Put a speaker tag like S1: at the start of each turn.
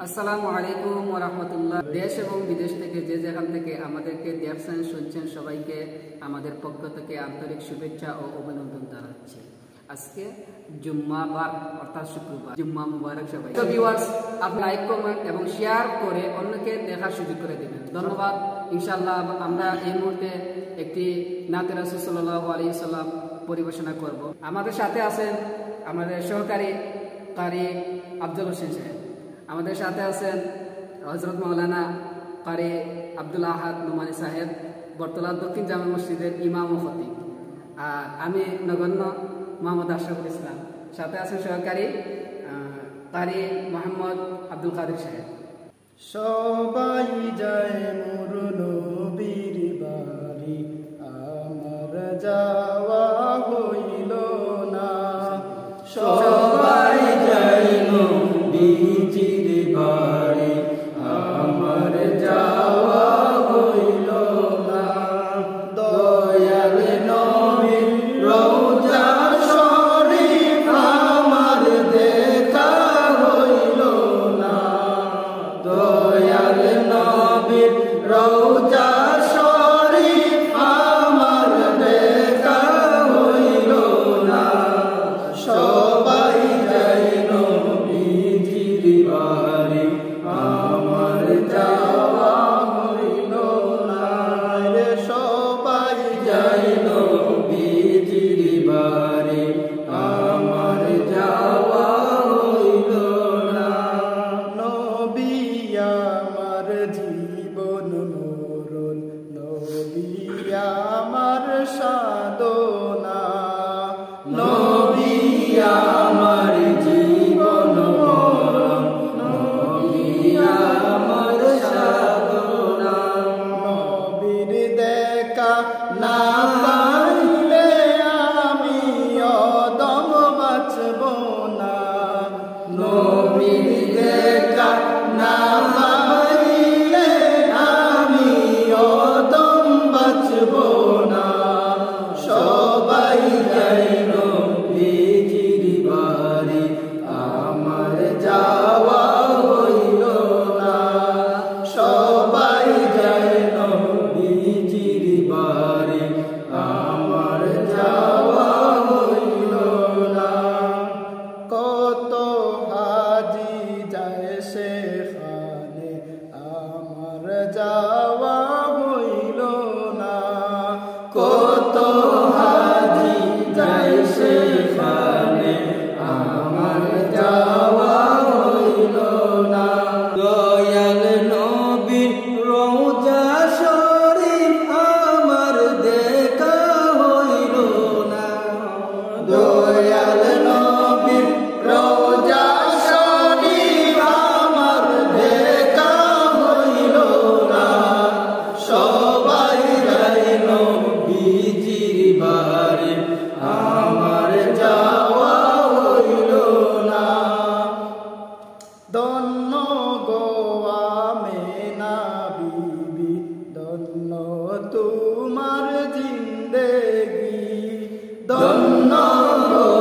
S1: আসসালামু আলাইকুম ওয়া রাহমাতুল্লাহ। দেশ এবং বিদেশ থেকে যে যেখান থেকে আমাদেরকে দেখছেন শুনছেন সবাইকে আমাদের পক্ষ থেকে আন্তরিক শুভেচ্ছা ও অভিনন্দন জানাচ্ছি। আজকে জুম্মাবার অর্থাৎ শুক্রবার, জুম্মা মুবারক সবাই। তো ভিউয়ার্স, আপনি লাইক কমেন্ট এবং শেয়ার করে অন্যকে দেখার সুযোগ করে দেবেন। ধন্যবাদ। ইনশাআল্লাহ আমরা এই মুহূর্তে একটি নাতে রাসূল সাল্লাল্লাহু আলাইহি ওয়াসাল্লাম পরিবেশনা করব। আমাদের সাথে আছেন আমাদের সহকারী কারি আফজল হোসেন সাহেব, আমাদের সাথে আছেন হযরত মাওলানা কারি আব্দুল আহাদ নোমানী সাহেব, বটতলা দক্ষিণ জামে মসজিদের ইমাম ও খতিব, আর আমি নগণ্য মোহাম্মদ আশরাফুল ইসলাম। সাথে আছেন সহকারী কারি মোহাম্মদ আব্দুল কাদের সাহেব।
S2: সবাই যায় মোর নবীর বাড়ি, আমার যাওয়া হইল না। সবাই যায় নবীজির বাড়ি, আমার যাওয়া হইল না। দয়াল নবীর রওজা শরীফ আমার দেখা হইল না। দয়াল নবীর রওজা শরীফ আমার দেখা হইল না। সবাই যায় নবীজির বাড়ি, আমার যাওয়া হইল না রে। সবাই যায় নবীজির বাড়ি, আমার যাওয়া হইল না। নবী আমার জীবন মরণ, নবী আমার সাধনা। নবী আমার জীবন মরণ, নবী আমার সাধনা। নবীর দেখা না পাইলে আমি অদম বাঁচব না। নবীর দেখা না পাইলে আমি অদম বাঁচব না। সবাই যায় নবীজির বাড়ি, আমার যাওয়া হইল না। সবাই যায় নবীজির বাড়ি, আমার যাওয়া হইল না। কত হাজি যায় সেখানে, আমার যাওয়া হইল না। কত হাজি যায় সেখানে, আমার যাওয়া হইল না। দয়াল নবীর রওজা শরীফ আমার দেখা হইল না। দয়াল নবীর রওজা শরীফ আমার দেখা হইল না। সবাই যায় নবীজির বাড়ি, আমার যাওয়া হইল না। ধন্য গো আমেনা বিবি, ধন্য তোমার জিন্দেগি। ধন্য গো